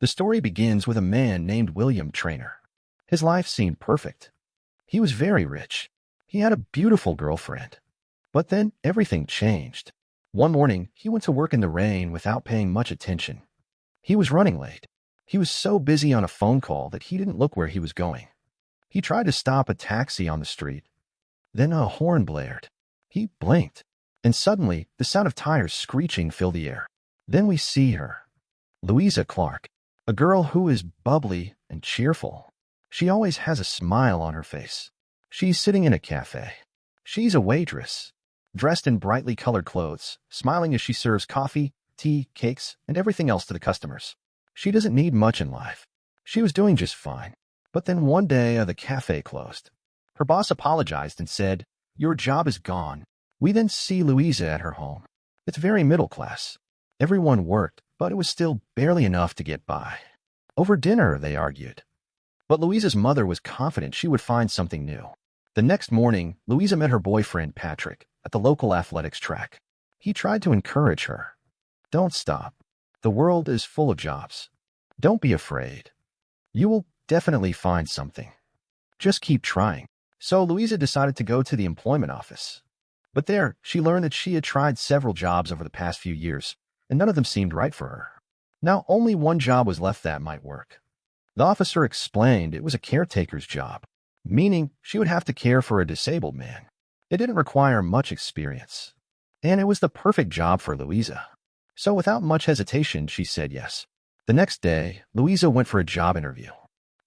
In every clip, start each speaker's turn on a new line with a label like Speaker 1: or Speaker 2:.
Speaker 1: The story begins with a man named Will Traynor. His life seemed perfect. He was very rich. He had a beautiful girlfriend. But then everything changed. One morning, he went to work in the rain without paying much attention. He was running late. He was so busy on a phone call that he didn't look where he was going. He tried to stop a taxi on the street. Then a horn blared. He blinked, and suddenly the sound of tires screeching filled the air. Then we see her, Louisa Clark, a girl who is bubbly and cheerful. She always has a smile on her face. She's sitting in a cafe. She's a waitress, dressed in brightly colored clothes, smiling as she serves coffee, tea, cakes, and everything else to the customers. She doesn't need much in life. She was doing just fine. But then one day, the cafe closed. Her boss apologized and said, "Your job is gone." We then see Louisa at her home. It's very middle class. Everyone worked, but it was still barely enough to get by. Over dinner, they argued. But Louisa's mother was confident she would find something new. The next morning, Louisa met her boyfriend, Patrick, at the local athletics track. He tried to encourage her. "Don't stop. The world is full of jobs. Don't be afraid. You will definitely find something. Just keep trying." So Louisa decided to go to the employment office. But there, she learned that she had tried several jobs over the past few years, and none of them seemed right for her. Now only one job was left that might work. The officer explained it was a caretaker's job, meaning she would have to care for a disabled man. It didn't require much experience, and it was the perfect job for Louisa. So without much hesitation, she said yes. The next day, Louisa went for a job interview.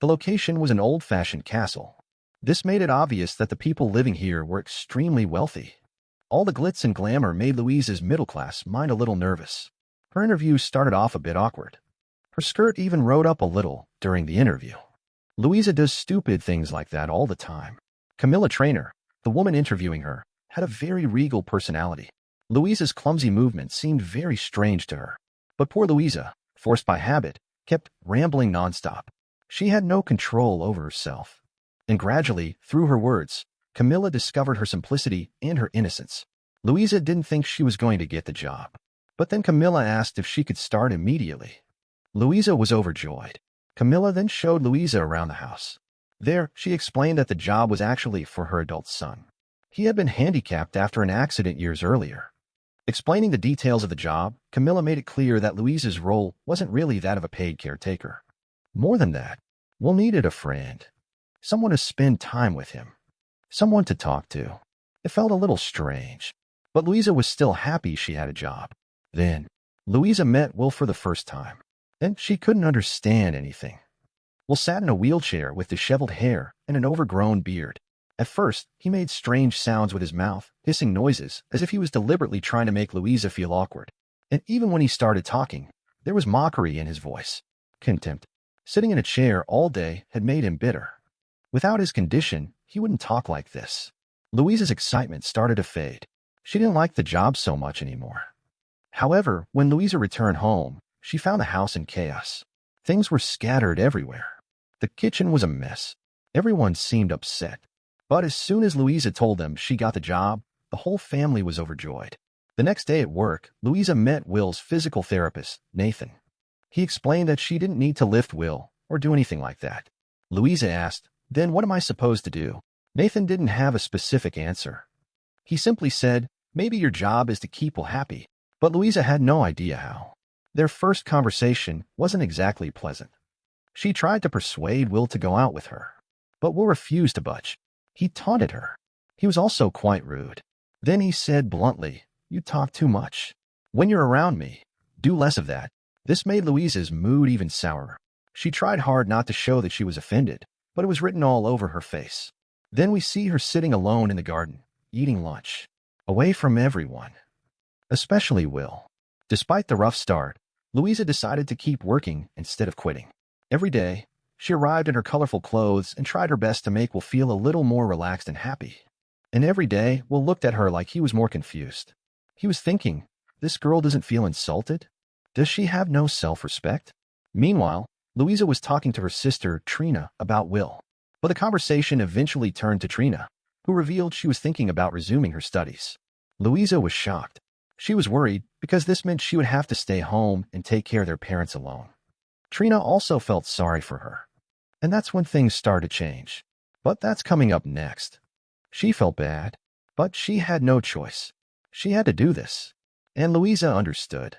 Speaker 1: The location was an old-fashioned castle. This made it obvious that the people living here were extremely wealthy. All the glitz and glamour made Louisa's middle-class mind a little nervous. Her interview started off a bit awkward. Her skirt even rode up a little during the interview. Louisa does stupid things like that all the time. Will Traynor, the woman interviewing her, had a very regal personality. Louisa's clumsy movements seemed very strange to her. But poor Louisa, forced by habit, kept rambling nonstop. She had no control over herself. And gradually, through her words, Camilla discovered her simplicity and her innocence. Louisa didn't think she was going to get the job. But then Camilla asked if she could start immediately. Louisa was overjoyed. Camilla then showed Louisa around the house. There, she explained that the job was actually for her adult son. He had been handicapped after an accident years earlier. Explaining the details of the job, Camilla made it clear that Louisa's role wasn't really that of a paid caretaker. More than that, Will needed a friend. Someone to spend time with him. Someone to talk to. It felt a little strange. But Louisa was still happy she had a job. Then, Louisa met Will for the first time. And she couldn't understand anything. Will sat in a wheelchair with disheveled hair and an overgrown beard. At first, he made strange sounds with his mouth, hissing noises, as if he was deliberately trying to make Louisa feel awkward. And even when he started talking, there was mockery in his voice. Contempt. Sitting in a chair all day had made him bitter. Without his condition, he wouldn't talk like this. Louisa's excitement started to fade. She didn't like the job so much anymore. However, when Louisa returned home, she found the house in chaos. Things were scattered everywhere. The kitchen was a mess. Everyone seemed upset. But as soon as Louisa told them she got the job, the whole family was overjoyed. The next day at work, Louisa met Will's physical therapist, Nathan. He explained that she didn't need to lift Will or do anything like that. Louisa asked, "Then what am I supposed to do?" Nathan didn't have a specific answer. He simply said, "Maybe your job is to keep Will happy." But Louisa had no idea how. Their first conversation wasn't exactly pleasant. She tried to persuade Will to go out with her, but Will refused to budge. He taunted her. He was also quite rude. Then he said bluntly, "You talk too much. When you're around me, do less of that." This made Louisa's mood even sourer. She tried hard not to show that she was offended, but it was written all over her face. Then we see her sitting alone in the garden, eating lunch, away from everyone, especially Will. Despite the rough start, Louisa decided to keep working instead of quitting. Every day, she arrived in her colorful clothes and tried her best to make Will feel a little more relaxed and happy. And every day, Will looked at her like he was more confused. He was thinking, this girl doesn't feel insulted? Does she have no self-respect? Meanwhile, Louisa was talking to her sister, Trina, about Will. But the conversation eventually turned to Trina, who revealed she was thinking about resuming her studies. Louisa was shocked. She was worried because this meant she would have to stay home and take care of their parents alone. Trina also felt sorry for her. And that's when things started to change. But that's coming up next. She felt bad, but she had no choice. She had to do this. And Louisa understood.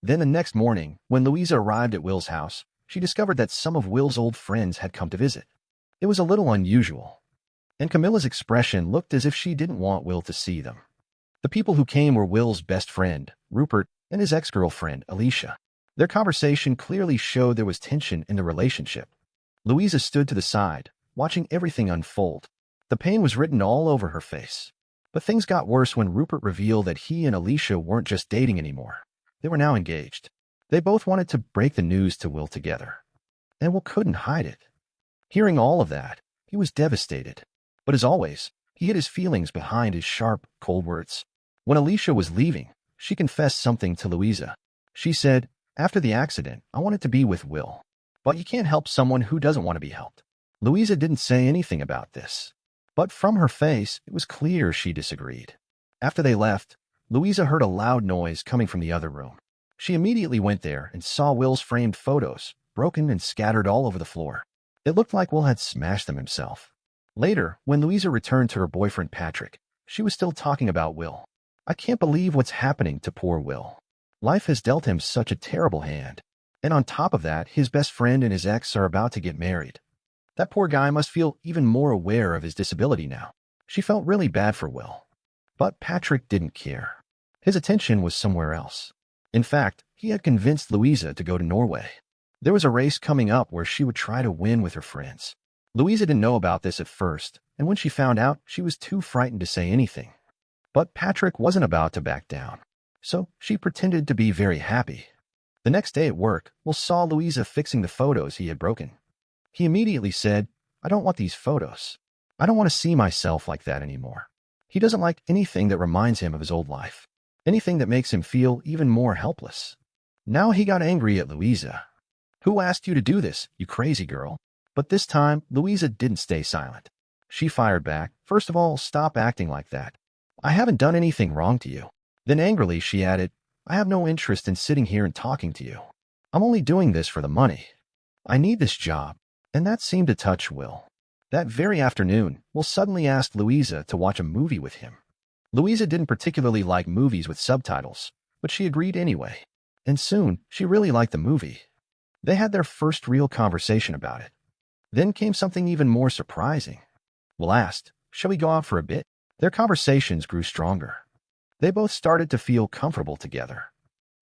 Speaker 1: Then the next morning, when Louisa arrived at Will's house, she discovered that some of Will's old friends had come to visit. It was a little unusual, and Camilla's expression looked as if she didn't want Will to see them. The people who came were Will's best friend, Rupert, and his ex-girlfriend, Alicia. Their conversation clearly showed there was tension in the relationship. Louisa stood to the side, watching everything unfold. The pain was written all over her face. But things got worse when Rupert revealed that he and Alicia weren't just dating anymore. They were now engaged. They both wanted to break the news to Will together. And Will couldn't hide it. Hearing all of that, he was devastated. But as always, he hid his feelings behind his sharp, cold words. When Alicia was leaving, she confessed something to Louisa. She said, "After the accident, I wanted to be with Will. But you can't help someone who doesn't want to be helped." Louisa didn't say anything about this. But from her face, it was clear she disagreed. After they left, Louisa heard a loud noise coming from the other room. She immediately went there and saw Will's framed photos, broken and scattered all over the floor. It looked like Will had smashed them himself. Later, when Louisa returned to her boyfriend Patrick, she was still talking about Will. "I can't believe what's happening to poor Will. Life has dealt him such a terrible hand. And on top of that, his best friend and his ex are about to get married. That poor guy must feel even more aware of his disability now." She felt really bad for Will. But Patrick didn't care. His attention was somewhere else. In fact, he had convinced Louisa to go to Norway. There was a race coming up where she would try to win with her friends. Louisa didn't know about this at first, and when she found out, she was too frightened to say anything. But Patrick wasn't about to back down, so she pretended to be very happy. The next day at work, Will saw Louisa fixing the photos he had broken. He immediately said, "I don't want these photos. I don't want to see myself like that anymore." He doesn't like anything that reminds him of his old life, anything that makes him feel even more helpless. Now he got angry at Louisa. "Who asked you to do this, you crazy girl?" But this time, Louisa didn't stay silent. She fired back, "First of all, stop acting like that. I haven't done anything wrong to you." Then angrily she added, "I have no interest in sitting here and talking to you. I'm only doing this for the money. I need this job." And that seemed to touch Will. That very afternoon, Will suddenly asked Louisa to watch a movie with him. Louisa didn't particularly like movies with subtitles, but she agreed anyway. And soon, she really liked the movie. They had their first real conversation about it. Then came something even more surprising. Will asked, "Shall we go out for a bit?" Their conversations grew stronger. They both started to feel comfortable together.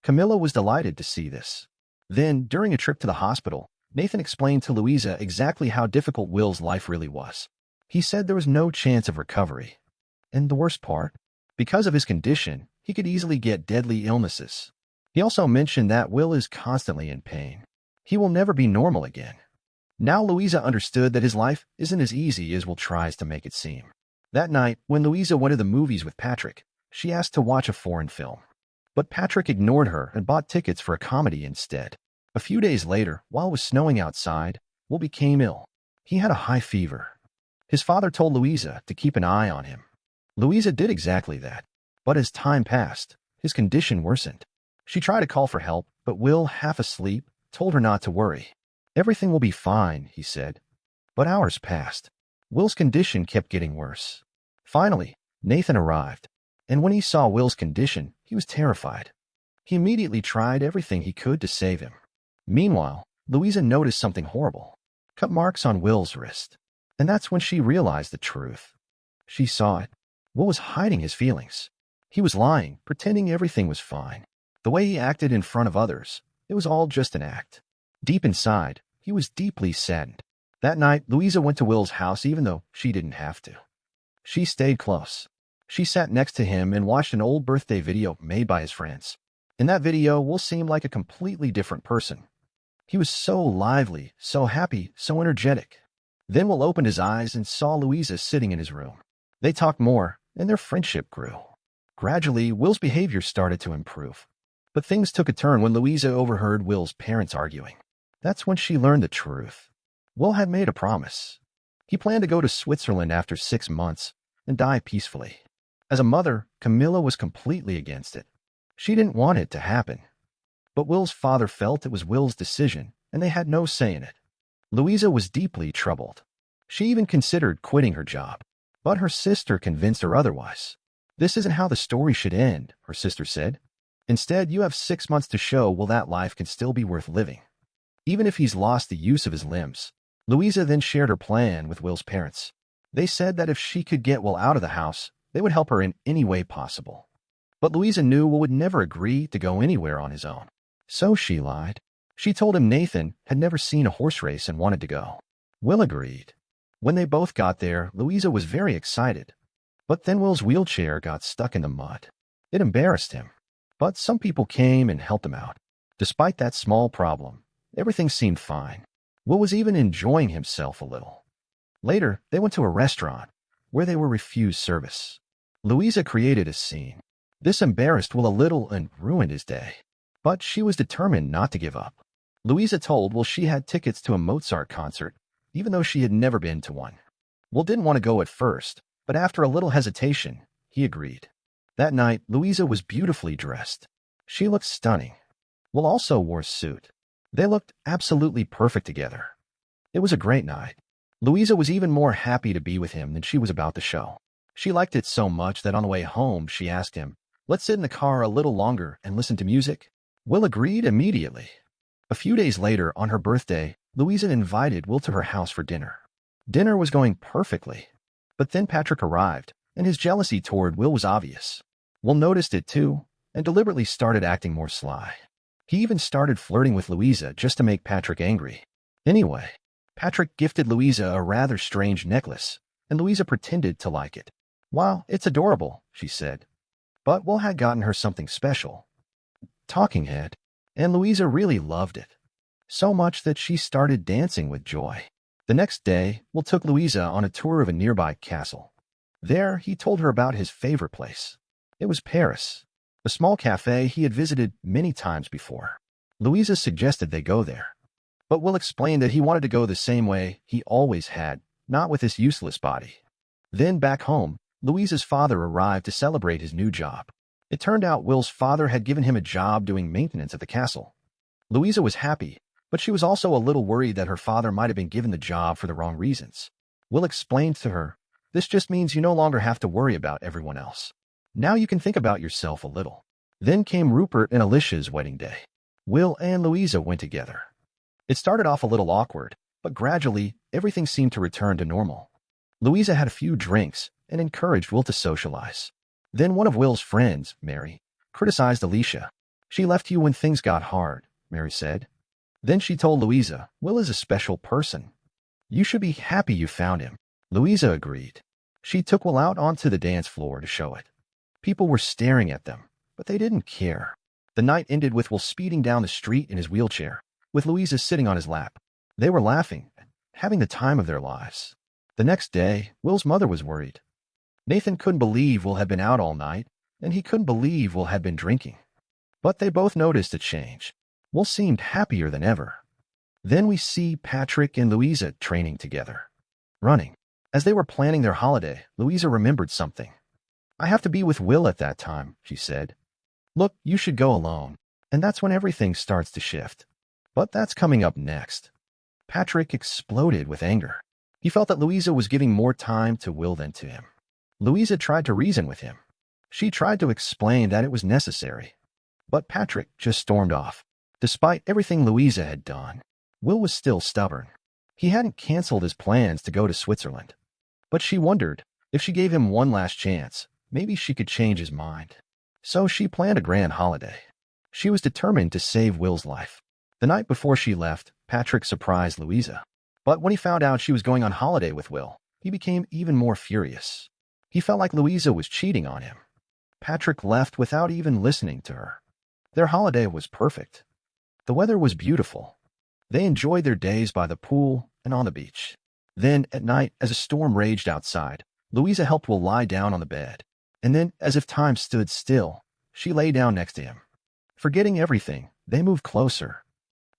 Speaker 1: Camilla was delighted to see this. Then, during a trip to the hospital, Nathan explained to Louisa exactly how difficult Will's life really was. He said there was no chance of recovery. And the worst part, because of his condition, he could easily get deadly illnesses. He also mentioned that Will is constantly in pain. He will never be normal again. Now Louisa understood that his life isn't as easy as Will tries to make it seem. That night, when Louisa went to the movies with Patrick, she asked to watch a foreign film. But Patrick ignored her and bought tickets for a comedy instead. A few days later, while it was snowing outside, Will became ill. He had a high fever. His father told Louisa to keep an eye on him. Louisa did exactly that. But as time passed, his condition worsened. She tried to call for help, but Will, half asleep, told her not to worry. "Everything will be fine," he said. But hours passed. Will's condition kept getting worse. Finally, Nathan arrived. And when he saw Will's condition, he was terrified. He immediately tried everything he could to save him. Meanwhile, Louisa noticed something horrible. Cut marks on Will's wrist. And that's when she realized the truth. She saw it. Will was hiding his feelings. He was lying, pretending everything was fine. The way he acted in front of others, it was all just an act. Deep inside, he was deeply saddened. That night, Louisa went to Will's house even though she didn't have to. She stayed close. She sat next to him and watched an old birthday video made by his friends. In that video, Will seemed like a completely different person. He was so lively, so happy, so energetic. Then Will opened his eyes and saw Louisa sitting in his room. They talked more, and their friendship grew. Gradually, Will's behavior started to improve. But things took a turn when Louisa overheard Will's parents arguing. That's when she learned the truth. Will had made a promise. He planned to go to Switzerland after 6 months and die peacefully. As a mother, Camilla was completely against it. She didn't want it to happen. But Will's father felt it was Will's decision, and they had no say in it. Louisa was deeply troubled. She even considered quitting her job, but her sister convinced her otherwise. "This isn't how the story should end," her sister said. "Instead, you have 6 months to show Will that life can still be worth living, even if he's lost the use of his limbs." Louisa then shared her plan with Will's parents. They said that if she could get Will out of the house, they would help her in any way possible. But Louisa knew Will would never agree to go anywhere on his own. So she lied. She told him Nathan had never seen a horse race and wanted to go. Will agreed. When they both got there, Louisa was very excited. But then Will's wheelchair got stuck in the mud. It embarrassed him. But some people came and helped him out. Despite that small problem, everything seemed fine. Will was even enjoying himself a little. Later, they went to a restaurant, where they were refused service. Louisa created a scene. This embarrassed Will a little and ruined his day. But she was determined not to give up. Louisa told Will she had tickets to a Mozart concert, even though she had never been to one. Will didn't want to go at first, but after a little hesitation, he agreed. That night, Louisa was beautifully dressed. She looked stunning. Will also wore a suit. They looked absolutely perfect together. It was a great night. Louisa was even more happy to be with him than she was about the show. She liked it so much that on the way home, she asked him, "Let's sit in the car a little longer and listen to music." Will agreed immediately. A few days later, on her birthday, Louisa invited Will to her house for dinner. Dinner was going perfectly. But then Patrick arrived, and his jealousy toward Will was obvious. Will noticed it too, and deliberately started acting more sly. He even started flirting with Louisa just to make Patrick angry. Anyway, Patrick gifted Louisa a rather strange necklace, and Louisa pretended to like it. "Wow, it's adorable," she said. But Will had gotten her something special. Talking head. And Louisa really loved it. So much that she started dancing with joy. The next day, Will took Louisa on a tour of a nearby castle. There, he told her about his favorite place. It was Paris, a small cafe he had visited many times before. Louisa suggested they go there. But Will explained that he wanted to go the same way he always had, not with his useless body. Then back home, Louisa's father arrived to celebrate his new job. It turned out Will's father had given him a job doing maintenance at the castle. Louisa was happy, but she was also a little worried that her father might have been given the job for the wrong reasons. Will explained to her, "This just means you no longer have to worry about everyone else. Now you can think about yourself a little." Then came Rupert and Alicia's wedding day. Will and Louisa went together. It started off a little awkward, but gradually everything seemed to return to normal. Louisa had a few drinks and encouraged Will to socialize. Then one of Will's friends, Mary, criticized Alicia. "She left you when things got hard," Mary said. Then she told Louisa, "Will is a special person. You should be happy you found him." Louisa agreed. She took Will out onto the dance floor to show it. People were staring at them, but they didn't care. The night ended with Will speeding down the street in his wheelchair, with Louisa sitting on his lap. They were laughing, having the time of their lives. The next day, Will's mother was worried. Nathan couldn't believe Will had been out all night, and he couldn't believe Will had been drinking. But they both noticed a change. Will seemed happier than ever. Then we see Patrick and Louisa training together. Running. As they were planning their holiday, Louisa remembered something. "I have to be with Will at that time," she said. "Look, you should go alone." And that's when everything starts to shift. But that's coming up next. Patrick exploded with anger. He felt that Louisa was giving more time to Will than to him. Louisa tried to reason with him. She tried to explain that it was necessary. But Patrick just stormed off. Despite everything Louisa had done, Will was still stubborn. He hadn't canceled his plans to go to Switzerland. But she wondered, if she gave him one last chance, maybe she could change his mind. So she planned a grand holiday. She was determined to save Will's life. The night before she left, Patrick surprised Louisa. But when he found out she was going on holiday with Will, he became even more furious. He felt like Louisa was cheating on him. Patrick left without even listening to her. Their holiday was perfect. The weather was beautiful. They enjoyed their days by the pool and on the beach. Then, at night, as a storm raged outside, Louisa helped Will lie down on the bed. And then, as if time stood still, she lay down next to him. Forgetting everything, they moved closer.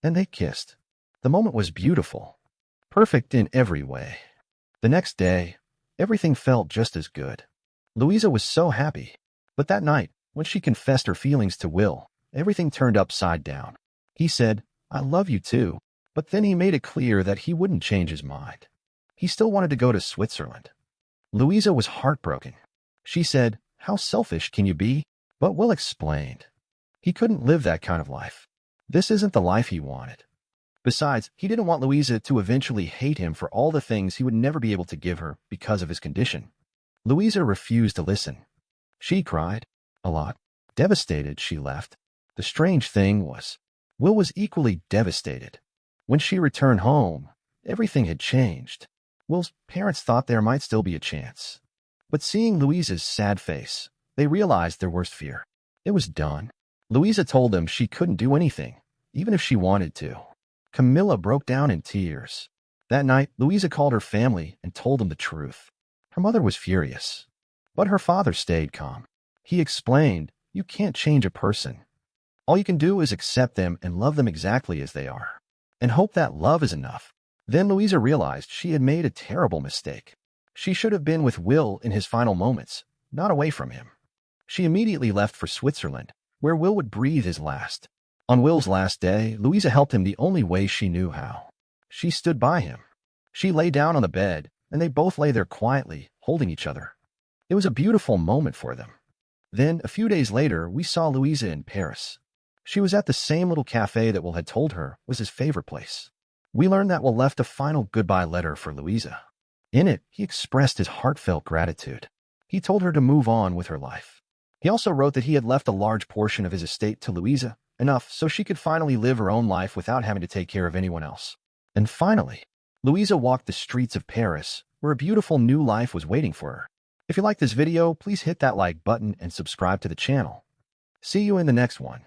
Speaker 1: And they kissed. The moment was beautiful. Perfect in every way. The next day, everything felt just as good. Louisa was so happy. But that night, when she confessed her feelings to Will, everything turned upside down. He said, "I love you too." But then he made it clear that he wouldn't change his mind. He still wanted to go to Switzerland. Louisa was heartbroken. She said, "How selfish can you be?" But Will explained. He couldn't live that kind of life. This isn't the life he wanted. Besides, he didn't want Louisa to eventually hate him for all the things he would never be able to give her because of his condition. Louisa refused to listen. She cried a lot. Devastated, she left. The strange thing was, Will was equally devastated. When she returned home, everything had changed. Will's parents thought there might still be a chance. But seeing Louisa's sad face, they realized their worst fear. It was done. Louisa told them she couldn't do anything, even if she wanted to. Camilla broke down in tears. That night, Louisa called her family and told them the truth. Her mother was furious, but her father stayed calm. He explained, "You can't change a person. All you can do is accept them and love them exactly as they are, and hope that love is enough." Then Louisa realized she had made a terrible mistake. She should have been with Will in his final moments, not away from him. She immediately left for Switzerland, where Will would breathe his last. On Will's last day, Louisa helped him the only way she knew how. She stood by him. She lay down on the bed, and they both lay there quietly, holding each other. It was a beautiful moment for them. Then, a few days later, we saw Louisa in Paris. She was at the same little cafe that Will had told her was his favorite place. We learned that Will left a final goodbye letter for Louisa. In it, he expressed his heartfelt gratitude. He told her to move on with her life. He also wrote that he had left a large portion of his estate to Louisa, enough so she could finally live her own life without having to take care of anyone else. And finally, Louisa walked the streets of Paris, where a beautiful new life was waiting for her. If you like this video, please hit that like button and subscribe to the channel. See you in the next one.